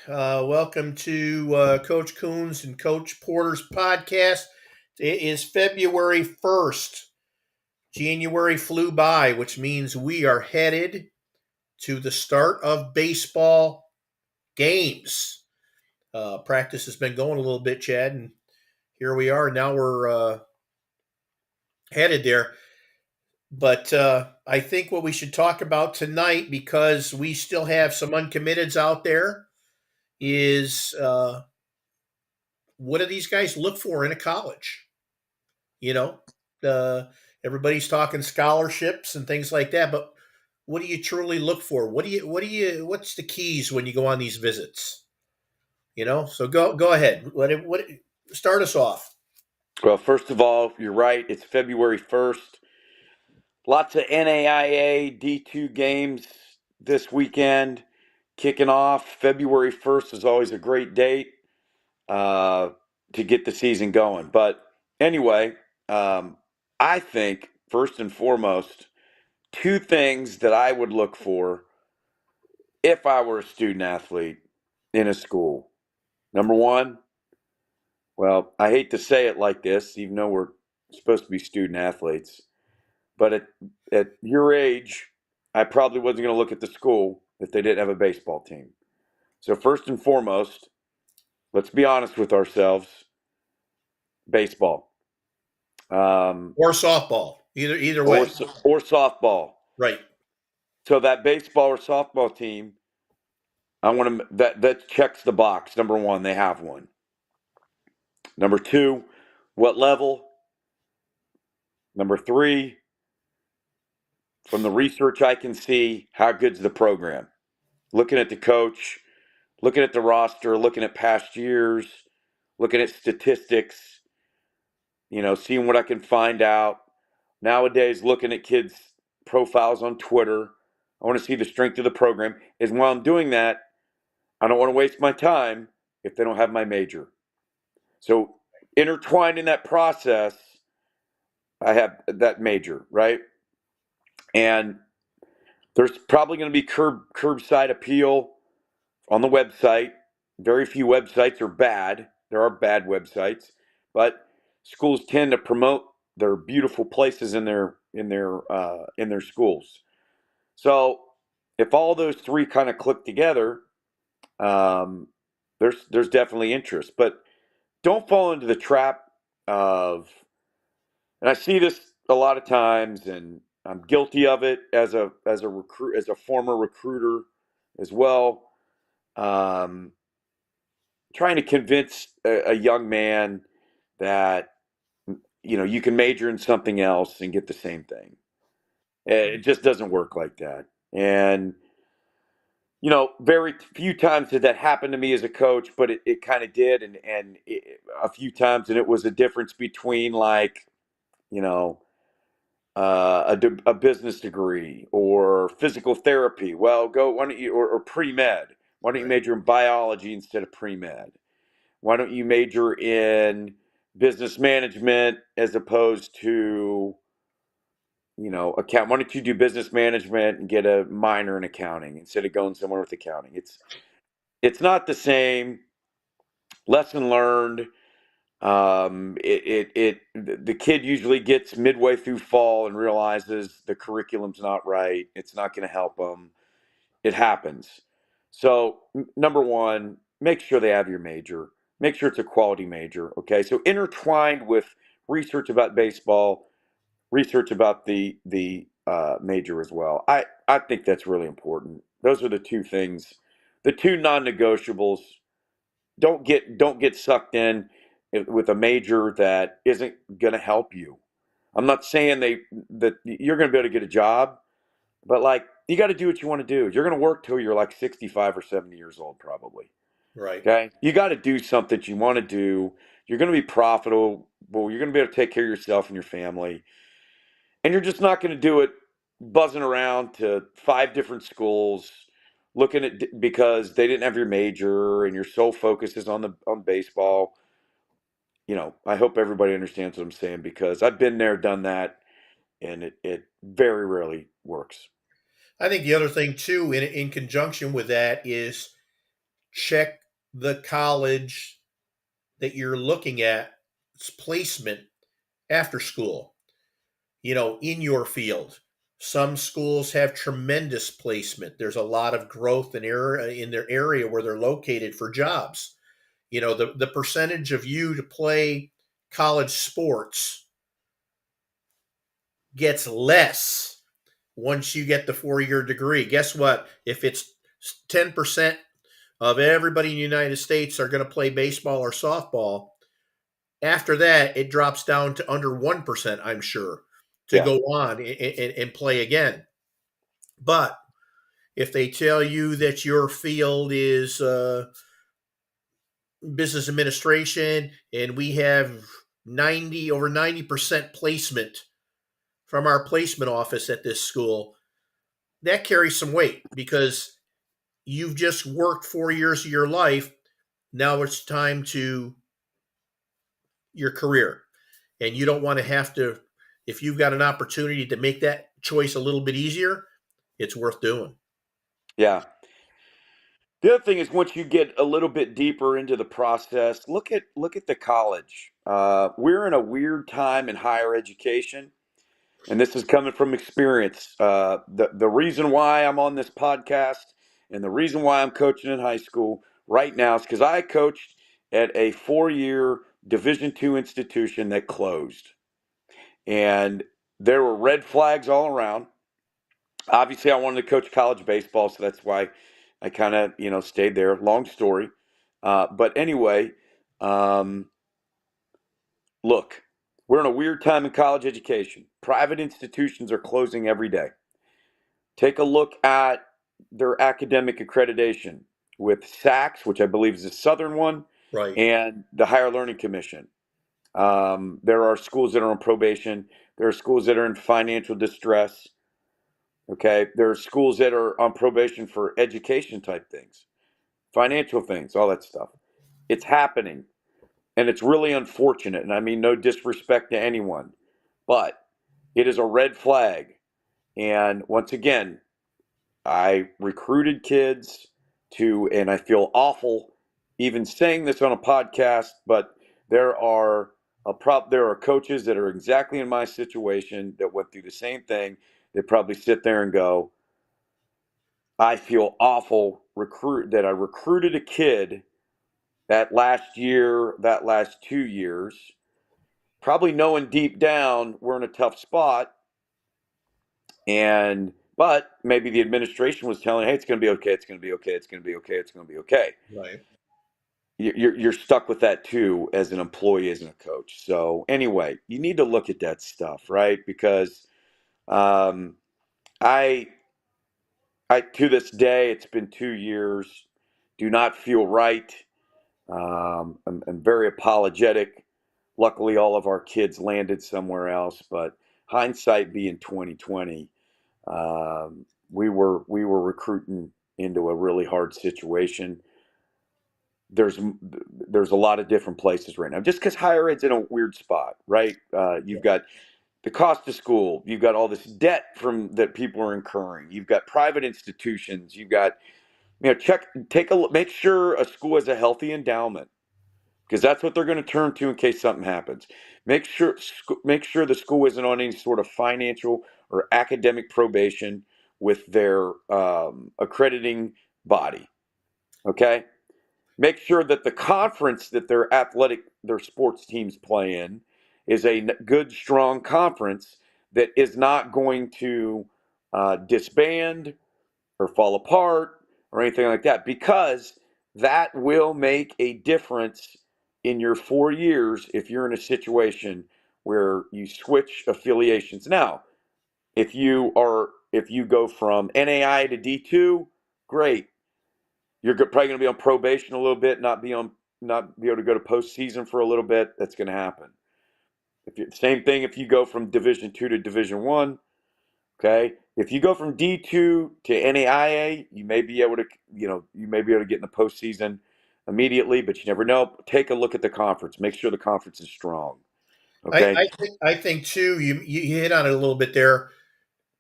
Welcome to Coach Coons and Coach Porter's podcast. It is February 1st. January flew by, which means we are headed to the start of baseball games. Practice has been going a little bit, Chad, and here we are. Now we're headed there. But I think what we should talk about tonight, because we still have some uncommitteds out there, is what do these guys look for in a college? You know, uh, everybody's talking scholarships and things like that, but what do you truly look for? What's the keys when you go on these visits? So go ahead. What start us off? Well, first of all, you're right. It's February 1st. Lots of NAIA D2 games this weekend kicking off. February 1st is always a great date uh, to get the season going. But anyway, I think, first and foremost, two things that I would look for if I were a student athlete in a school. Number one, well, I hate to say it like this, even though we're supposed to be student athletes. But at your age, I probably wasn't going to look at the school if they didn't have a baseball team. So first and foremost, let's be honest with ourselves: baseball, Or softball? Either or way, or softball. right? So that baseball or softball team, I want to that checks the box. Number one, they have one. Number two, what level? Number three, from the research I can see, how good's the program? Looking at the coach, looking at the roster, looking at past years, looking at statistics, seeing what I can find out. Nowadays, looking at kids' profiles on Twitter. I want to see the strength of the program. Is while I'm doing that, I don't want to waste my time if they don't have my major. So, intertwined in that process, I have that major, right? And there's probably going to be curbside appeal on the website. Very few websites are bad. There are bad websites, but schools tend to promote their beautiful places in their schools. So if all those three kind of click together, um, there's definitely interest. But don't fall into the trap of, and I see this a lot of times, and I'm guilty of it as a former recruiter as well. Um, Trying to convince a young man that you can major in something else and get the same thing. It just doesn't work like that. And very few times did that happen to me as a coach, but it kind of did, and a few times, and it was a difference between, like, you know a business degree or physical therapy. Well, go, why don't you, or pre-med, why don't you Right. major in biology instead of pre-med? Why don't you major in business management as opposed to, account? Why don't you do business management and get a minor in accounting instead of going somewhere with accounting? It's not the same. Lesson learned. The kid usually gets midway through fall and realizes the curriculum's not right. It's not going to help them. It happens. So, number one, make sure they have your major. Make sure it's a quality major. Okay. So, intertwined with research about baseball, research about the major as well. I think that's really important. Those are the two things, the two non-negotiables. Don't get sucked in with a major that isn't going to help you. I'm not saying that you're going to be able to get a job, but, like, you got to do what you want to do. You're going to work till you're like 65 or 70 years old, probably. Right. Okay. You got to do something that you want to do. You're going to be profitable. You're going to be able to take care of yourself and your family. And you're just not going to do it buzzing around to five different schools looking at, because they didn't have your major and your sole focus is on baseball. I hope everybody understands what I'm saying, because I've been there, done that, and it very rarely works. I think the other thing too, in conjunction with that, is check the college that you're looking at placement after school, in your field. Some schools have tremendous placement. There's a lot of growth in their area where they're located for jobs. The percentage of you to play college sports gets less once you get the 4-year degree. Guess what? If it's 10% of everybody in the United States are going to play baseball or softball, after that, it drops down to under 1%, I'm sure, to Yeah. go on and play again. But if they tell you that your field is business administration and we have over 90% placement from our placement office at this school, that carries some weight because you've just worked 4 years of your life. Now it's time to your career. And you don't want to have to, if you've got an opportunity to make that choice a little bit easier, it's worth doing. Yeah. The other thing is once you get a little bit deeper into the process, look at the college. We're in a weird time in higher education, and this is coming from experience. The reason why I'm on this podcast and the reason why I'm coaching in high school right now is because I coached at a 4-year Division II institution that closed, and there were red flags all around. Obviously, I wanted to coach college baseball, so that's why I kind of stayed there. Long story, but anyway, um, look, we're in a weird time in college education. Private institutions are closing every day. Take a look at their academic accreditation with SACS, which I believe is the Southern one, Right. and the Higher Learning Commission. There are schools that are on probation. There are schools that are in financial distress. Okay. There are schools that are on probation for education type things, financial things, all that stuff. It's happening. And it's really unfortunate. And I mean, no disrespect to anyone, but it is a red flag. And once again, I recruited kids and I feel awful even saying this on a podcast, but there are coaches that are exactly in my situation that went through the same thing. They probably sit there and go, I feel awful that I recruited a kid that last year, that last 2 years, probably knowing deep down we're in a tough spot. But maybe the administration was telling, hey, it's going to be okay, it's going to be okay, it's going to be okay, it's going to be okay. Right. You're stuck with that too as an employee, as a coach. So anyway, you need to look at that stuff, right? Because um, I to this day, it's been 2 years, do not feel right. I'm very apologetic. Luckily, all of our kids landed somewhere else, but hindsight being 2020, we were recruiting into a really hard situation. There's a lot of different places right now, just because higher ed's in a weird spot, right? You've got the cost of school, you've got all this debt from that people are incurring, you've got private institutions, you've got take a look, make sure a school has a healthy endowment because that's what they're going to turn to in case something happens. Make sure the school isn't on any sort of financial or academic probation with their accrediting body. Okay, make sure that the conference that their sports teams play in is a good, strong conference that is not going to disband or fall apart or anything like that, because that will make a difference in your 4 years if you're in a situation where you switch affiliations. Now, if you go from NAI to D2, great. You're probably going to be on probation a little bit, not be able to go to postseason for a little bit. That's going to happen. Same thing if you go from Division II to Division I. Okay, if you go from D2 to NAIA, you may be able to get in the postseason immediately, but you never know. Take a look at the conference. Make sure the conference is strong. I, Okay. I think I think too. You hit on it a little bit there.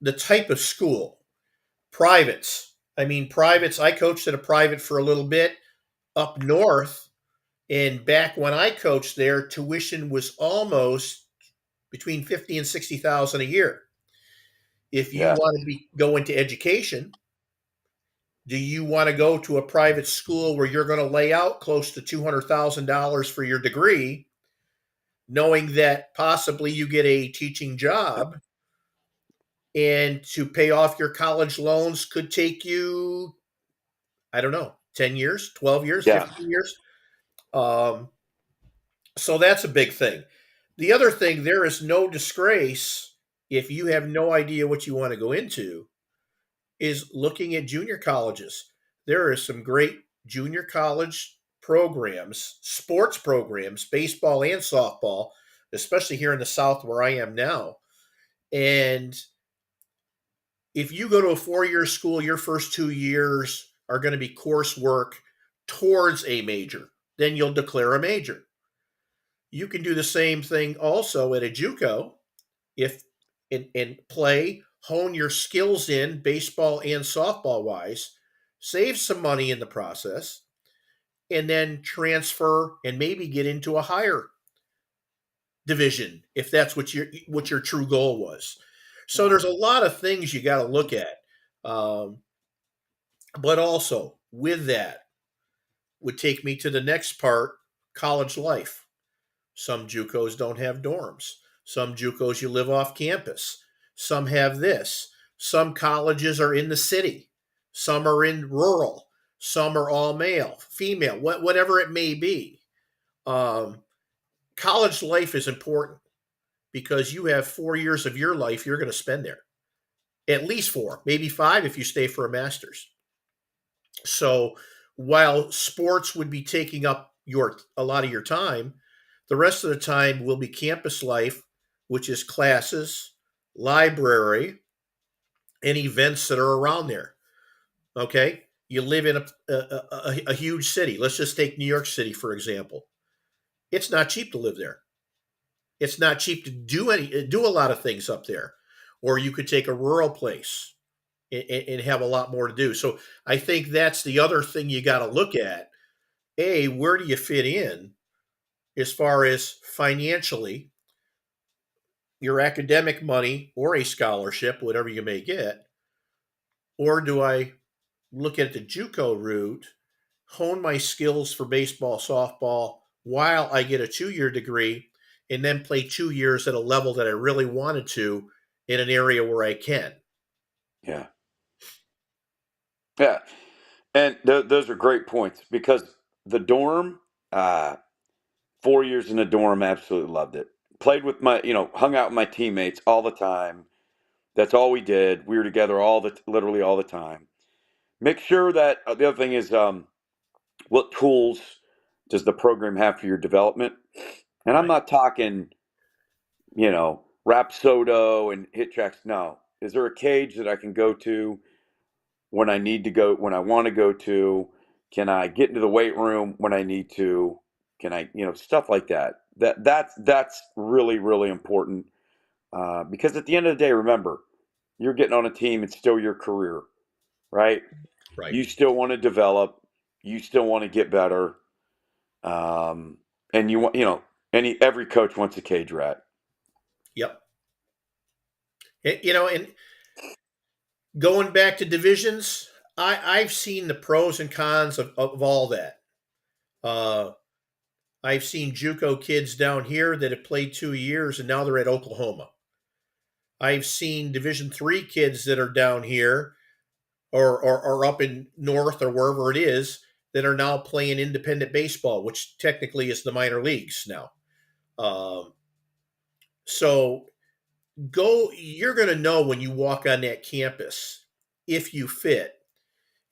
The type of school, privates. I mean, privates. I coached at a private for a little bit. Up north, and back when I coached there, tuition was almost between 50 and 60,000 a year. If you Yeah. want to go into education, do you want to go to a private school where you're going to lay out close to $200,000 for your degree, knowing that possibly you get a teaching job, and to pay off your college loans could take you, I don't know, 10 years, 12 years, Yeah. 15 years? Um, so that's a big thing. The other thing, there is no disgrace if you have no idea what you want to go into, is looking at junior colleges. There are some great junior college programs, sports programs, baseball and softball, especially here in the South where I am now. And if you go to a 4-year school, your first 2 years are going to be coursework towards a major. Then you'll declare a major. You can do the same thing also at a JUCO, if and play, hone your skills in baseball and softball wise, save some money in the process, and then transfer and maybe get into a higher division if that's what your true goal was. So Yeah. there's a lot of things you got to look at, um, but also with that would take me to the next part: college life. Some JUCOs don't have dorms. Some JUCOs you live off campus. Some have this. Some colleges are in the city. Some are in rural. Some are all male, female, whatever it may be. Um, College life is important because you have 4 years of your life you're going to spend there. At least 4, maybe 5 if you stay for a master's. So while sports would be taking up a lot of your time, the rest of the time will be campus life, which is classes, library, and events that are around there. Okay, you live in a huge city. Let's just take New York City for example. It's not cheap to live there. It's not cheap to do a lot of things up there. Or you could take a rural place and have a lot more to do. So I think that's the other thing you got to look at. A, where do you fit in as far as financially, your academic money or a scholarship, whatever you may get? Or do I look at the JUCO route, hone my skills for baseball, softball while I get a 2-year degree, and then play 2 years at a level that I really wanted to in an area where I can? Yeah. Yeah. And those are great points because the dorm, uh, 4 years in a dorm, absolutely loved it. Played with hung out with my teammates all the time. That's all we did. We were together literally all the time. Make sure that the other thing is, what tools does the program have for your development? And I'm Right. not talking, Rapsodo and hit tracks. No. Is there a cage that I can go to when I need to go, when I want to go to? Can I get into the weight room when I need to? Can I, stuff like that? That's really really important because at the end of the day, remember, you're getting on a team. It's still your career, right? Right. You still want to develop. You still want to get better. Um, and you want, every coach wants a cage rat. Yep. And going back to divisions, I've seen the pros and cons of all that. Uh, I've seen JUCO kids down here that have played 2 years and now they're at Oklahoma. I've seen Division 3 kids that are down here or up in North or wherever it is that are now playing independent baseball, which technically is the minor leagues now. Um, so you're going to know when you walk on that campus if you fit.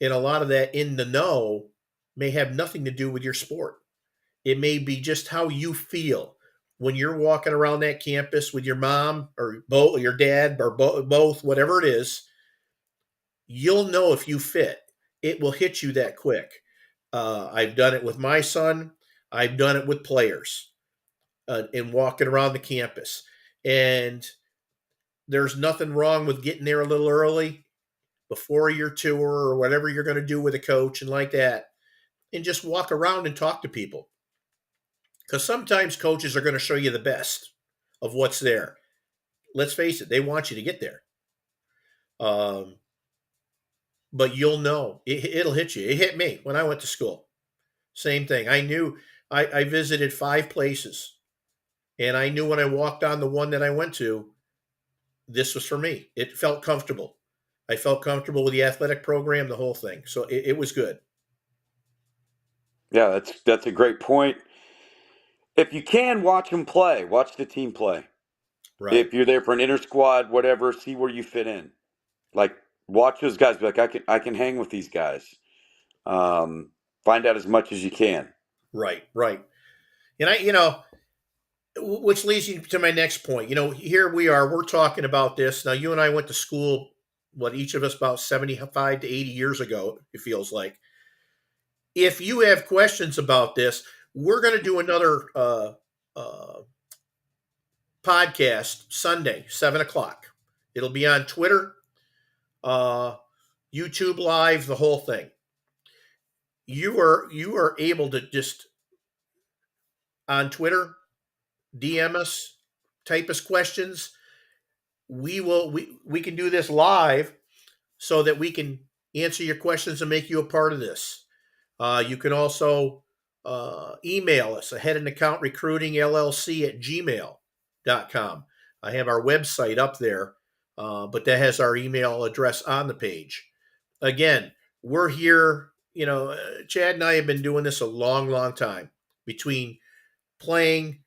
And a lot of that in the know may have nothing to do with your sport. It may be just how you feel when you're walking around that campus with your mom or both, your dad or both, whatever it is. You'll know if you fit. It will hit you that quick. I've done it with my son. I've done it with players and walking around the campus. And there's nothing wrong with getting there a little early before your tour or whatever you're going to do with a coach and like that. and just walk around and talk to people. Because sometimes coaches are going to show you the best of what's there. Let's face it, they want you to get there. Um, but you'll know it'll hit you. It hit me when I went to school. Same thing. I knew I visited 5 places, and I knew when I walked on the one that I went to, this was for me. It felt comfortable. I felt comfortable with the athletic program, the whole thing. So it was good. Yeah, that's a great point. If you can watch them play, watch the team play. Right. If you're there for an inter squad, whatever, see where you fit in. Like watch those guys. Be like, I can hang with these guys. Find out as much as you can. Right. Right. And which leads you to my next point. Here we are, we're talking about this. Now, you and I went to school, each of us about 75 to 80 years ago, it feels like. If you have questions about this, we're going to do another podcast Sunday, 7 o'clock. It'll be on Twitter, YouTube Live, the whole thing. You are able to just on Twitter, DM us, type us questions. We can do this live so that we can answer your questions and make you a part of this. You can also email us, ahead and account recruiting LLC at gmail.com. I have our website up there, but that has our email address on the page. Again, we're here. Chad and I have been doing this a long, long time, between playing,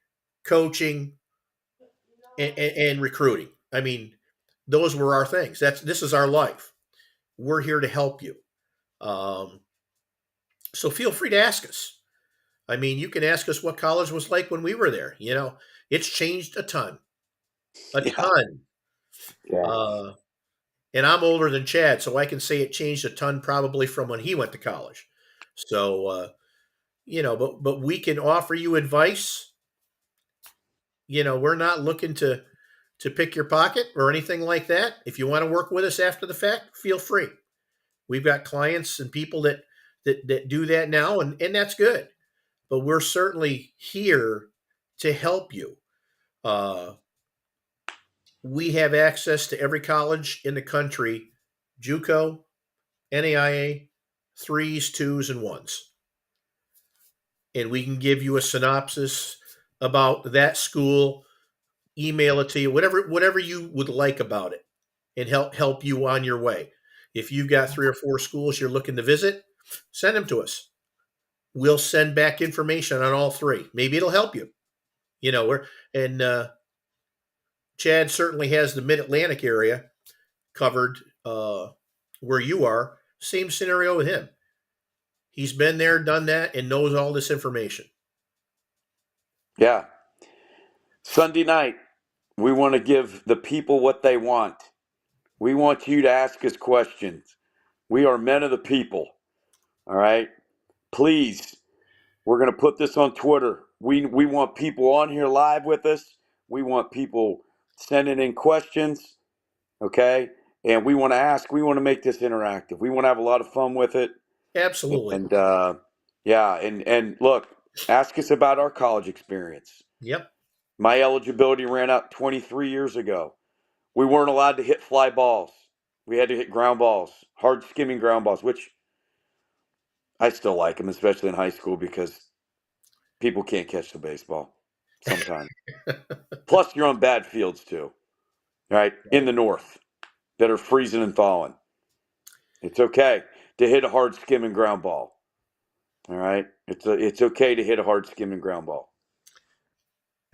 coaching, and recruiting. I mean, those were our things. This is our life. We're here to help you. So feel free to ask us. I mean, you can ask us what college was like when we were there. It's changed a ton, a Yeah. ton. Yeah. And I'm older than Chad, so I can say it changed a ton probably from when he went to college. So, but we can offer you advice. We're not looking to pick your pocket or anything like that. If you want to work with us after the fact, feel free. We've got clients and people that do that now, and that's good. But we're certainly here to help you. We have access to every college in the country, JUCO, NAIA, 3s, 2s, and 1s. And we can give you a synopsis about that school, email it to you, whatever you would like about it, and help you on your way. If you've got 3 or 4 schools you're looking to visit, send them to us. We'll send back information on all 3. Maybe it'll help you. Chad certainly has the Mid-Atlantic area covered, where you are. Same scenario with him. He's been there, done that, and knows all this information. Yeah. Sunday night, we want to give the people what they want. We want you to ask us questions. We are men of the people. All right. Please, we're going to put this on Twitter. We want people on here live with us. We want people sending in questions. Okay. And we want to ask, we want to make this interactive. We want to have a lot of fun with it. Absolutely. And yeah. And look, ask us about our college experience. Yep. My eligibility ran out 23 years ago. We weren't allowed to hit fly balls. We had to hit ground balls, hard skimming ground balls, which I still like them, especially in high school, because people can't catch the baseball sometimes. Plus, you're on bad fields too, right? In the north that are freezing and thawing. It's okay to hit a hard skimming ground ball. All right? It's okay to hit a hard skimming ground ball.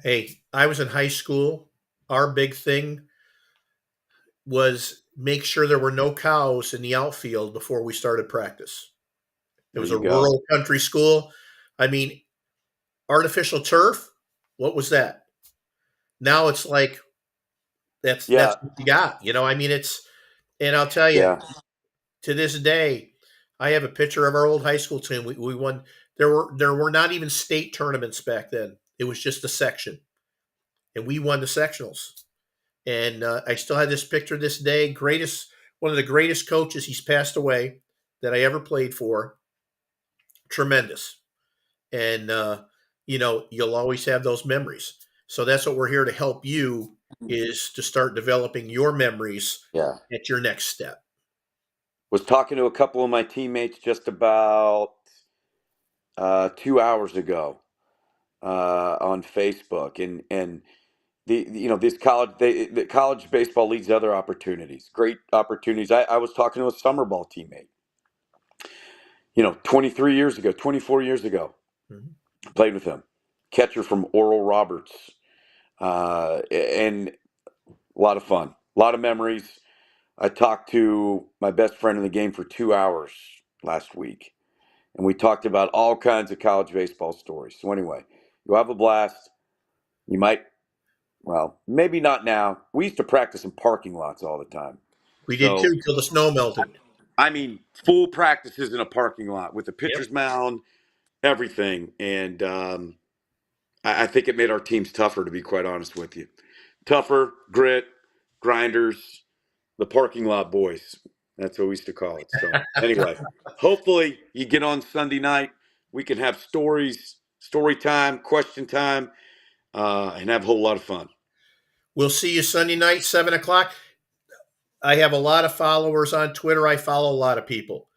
Hey, I was in high school. Our big thing was make sure there were no cows in the outfield before we started practice. It was a rural country school. I mean, artificial turf, what was that? Now it's like that's what you got. I mean, and I'll tell you, to this day, I have a picture of our old high school team. We won. There were not even state tournaments back then. It was just a section, and we won the sectionals. And I still have this picture this day. One of the greatest coaches. He's passed away that I ever played for. tremendous. And, you'll always have those memories. So that's what we're here to help you, is to start developing your memories Yeah. at your next step. Was talking to a couple of my teammates just about 2 hours ago on Facebook, and this the college baseball leads to other opportunities, great opportunities. I was talking to a summer ball teammate, 23 years ago, 24 years ago, Mhm. played with him, catcher from Oral Roberts, and a lot of fun, a lot of memories. I talked to my best friend in the game for 2 hours last week, and we talked about all kinds of college baseball stories. So anyway, you'll have a blast. You might, well, maybe not now. We used to practice in parking lots all the time. We did So, too, till the snow melted. I mean, full practices in a parking lot with a Yep. pitcher's mound, everything. And I think it made our teams tougher, to be quite honest with you. Tougher, grit, grinders, the parking lot boys. That's what we used to call it. So, anyway, hopefully you get on Sunday night. We can have stories, story time, question time, and have a whole lot of fun. We'll see you Sunday night, 7 o'clock. I have a lot of followers on Twitter. I follow a lot of people.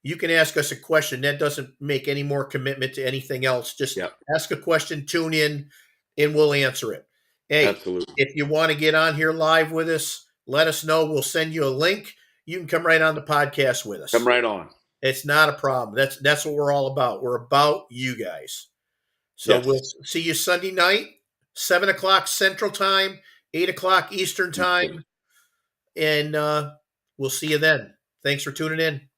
You can ask us a question. That doesn't make any more commitment to anything else. Just Yep. ask a question, tune in, and we'll answer it. Hey, Absolutely. if you want to get on here live with us, let us know. We'll send you a link. You can come right on the podcast with us. Come right on. It's not a problem. That's what we're all about. We're about you guys. So Yes. we'll see you Sunday night, 7 o'clock Central Time, 8 o'clock Eastern Time. And we'll see you then. Thanks for tuning in.